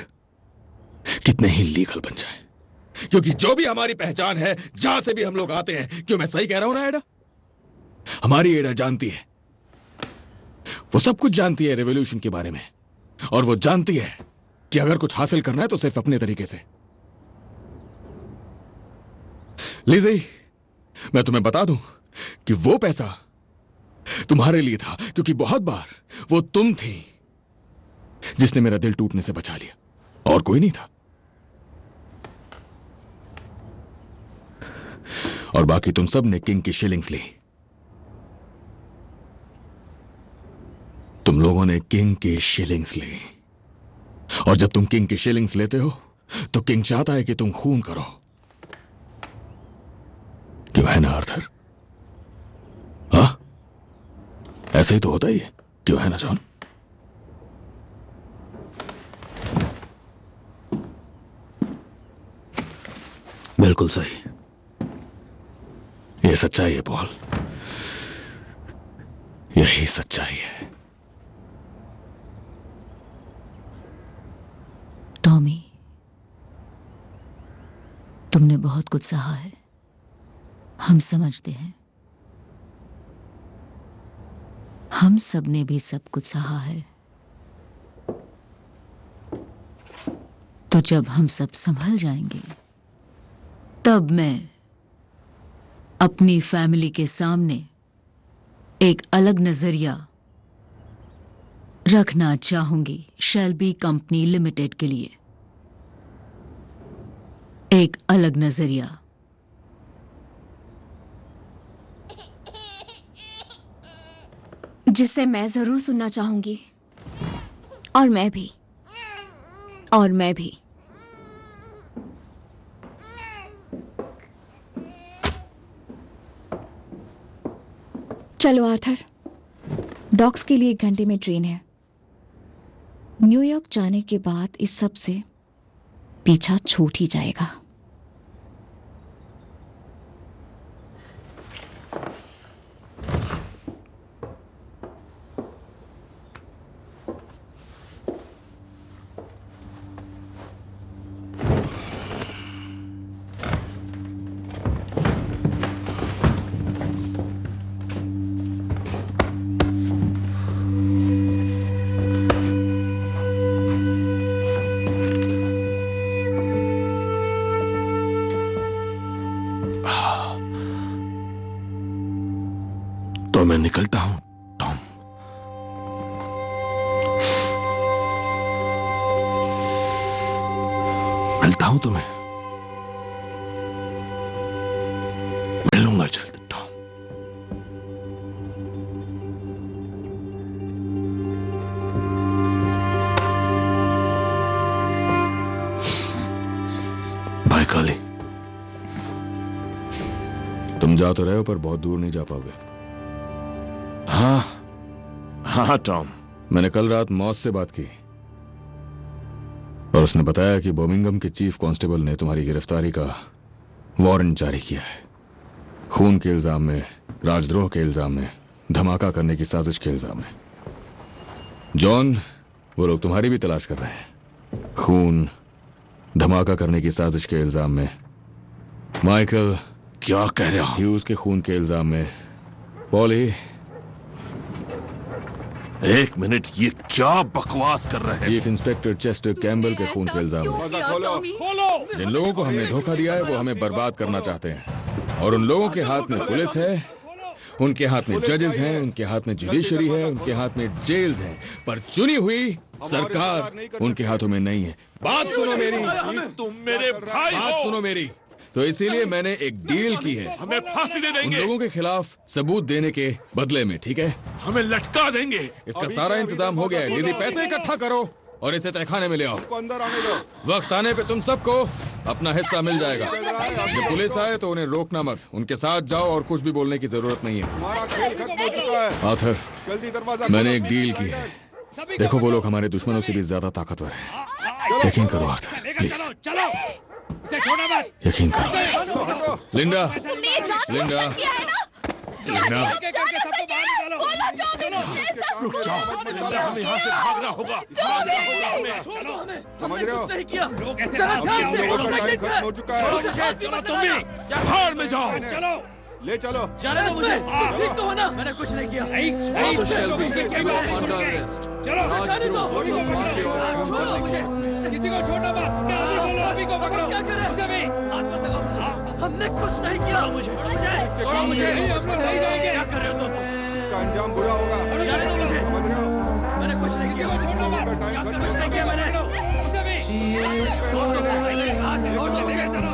कितने ही लीगल बन जाएं, क्योंकि जो भी हमारी पहचान है, जहां से भी हम लोग आते हैं। क्यों मैं सही कह रहा हूं ना एडा? हमारी एडा जानती है, वो सब कुछ जानती है रेवोल्यूशन के बारे में। और वो जानती है कि अगर कुछ हासिल करना है तो सिर्फ अपने तरीके से। लिज़ी, मैं तुम्हें बता दूं कि वो पैसा तुम्हारे लिए था, क्योंकि बहुत बार वो तुम थी जिसने मेरा दिल टूटने से बचा लिया, और कोई नहीं था। और बाकी तुम सब ने किंग की शिलिंग्स ली। तुम लोगों ने किंग की शिलिंग्स ली, और जब तुम किंग की शिलिंग्स लेते हो तो किंग चाहता है कि तुम खून करो। क्यों है ना आर्थर? हाँ, ऐसे ही तो होता ही है, क्यों है ना जॉन? बिल्कुल सही। ये सच्चाई है पॉल, यही सच्चाई है। टॉमी, तुमने बहुत कुछ सहा है, हम समझते हैं। हम सब ने भी सब कुछ सहा है। तो जब हम सब संभल जाएंगे, तब मैं अपनी फैमिली के सामने एक अलग नजरिया रखना चाहूंगी शेल्बी कंपनी लिमिटेड के लिए। एक अलग नजरिया। जिसे मैं जरूर सुनना चाहूंगी। और मैं भी। और मैं भी। चलो आर्थर, डॉक्स के लिए 1 घंटे में ट्रेन है। न्यूयॉर्क जाने के बाद इस सब से पीछा छूट ही जाएगा। तो मैं निकलता हूं टॉम। मिलता हूं तुम्हें, मिलूंगा जल्द टॉम। बाय काली। तुम जा तो रहे हो पर बहुत दूर नहीं जा पाओगे। हाँ टॉम। मैंने कल रात मॉस से बात की और उसने बताया कि बर्मिंघम के चीफ कांस्टेबल ने तुम्हारी गिरफ्तारी का वारंट जारी किया है। खून के इल्जाम में, राजद्रोह के इल्जाम में, धमाका करने की साजिश के इल्जाम में। जॉन, वो लोग तुम्हारी भी तलाश कर रहे हैं, खून, धमाका करने की साजिश के इल्जाम में। माइकल, क्या कह रहे हो? ह्यूज के खून के इल्जाम में। पॉली, 1 मिनट, ये क्या बकवास कर रहे हैं? चीफ इंस्पेक्टर चेस्टर कैम्बल के खून के इल्जाम में। जिन लोगों को हमने धोखा दिया है वो हमें बर्बाद करना चाहते हैं, और उन लोगों के हाथ में पुलिस है, उनके हाथ में जजेस हैं, उनके हाथ में जुडिशरी है, उनके हाथ में जेल्स हैं, पर चुनी हुई सरकार उनके हाथों में नहीं है। बात सुनो मेरी, तुम मेरे भाई हो। बात सुनो मेरी। तो इसीलिए मैंने एक डील की है। हमें फांसी दे देंगे उन लोगों के खिलाफ सबूत देने के बदले में, ठीक है? हमें लटका देंगे। इसका सारा इंतजाम हो गया है। लिज़ी, पैसे इकट्ठा करो और इसे तहखाने में ले आओ। वक्त आने पे तुम सबको अपना हिस्सा मिल जाएगा। जब पुलिस आए तो उन्हें रोकना मत, उनके साथ जाओ और कुछ भी बोलने की जरूरत नहीं है। आर्थर, मैंने एक डील की है। देखो, वो लोग हमारे दुश्मनों से भी ज्यादा ताकतवर हैं। यकीन करो आर्थर, प्लीज यकीन करो। लिंडा, लिंडा, लिंडा, रुक जाओ, हमें यहाँ से भागना होगा। समझ रहे हो? नहीं किया। हो चुका है। तुम भी भाड़ में जाओ। चलो, ले चलो। जाने दो मुझे। ठीक तो हो ना? मैंने कुछ नहीं किया। चलो, जाने दो। छोड़ो मुझे। किसी को छोड़ना मत। अभी को पकड़ो। क्या कर रहे हैं? हाथ मत लगाओ। हमने कुछ नहीं किया। मुझे छोड़ो मुझे। हम लोग नहीं जाएंगे। क्या कर रहे हो तुम? इसका अंजाम बुरा होगा। जाने दो मुझे। समझ रहे हो? मैंने कुछ नहीं किया। छोड़ना मत। कुछ नहीं किया मैंने। छोड़ दो मुझे। चलो।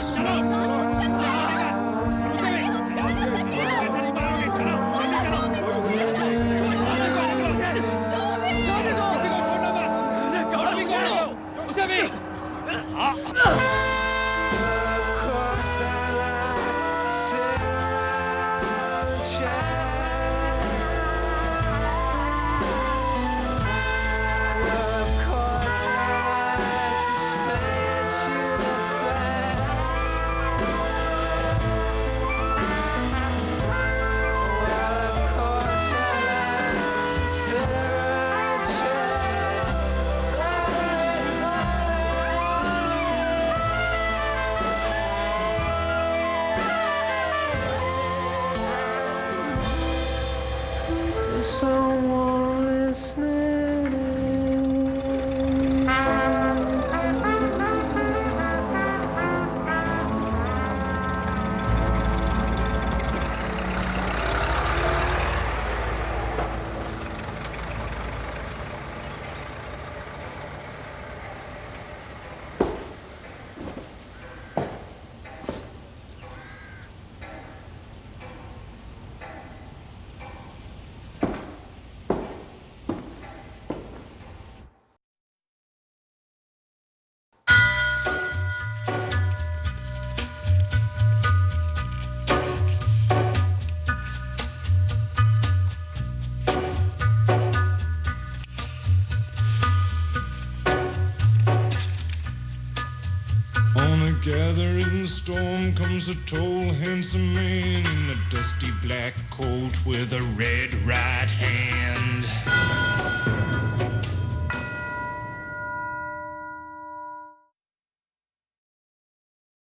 Gathering the storm comes a tall, handsome man in a dusty black coat with a red right hand.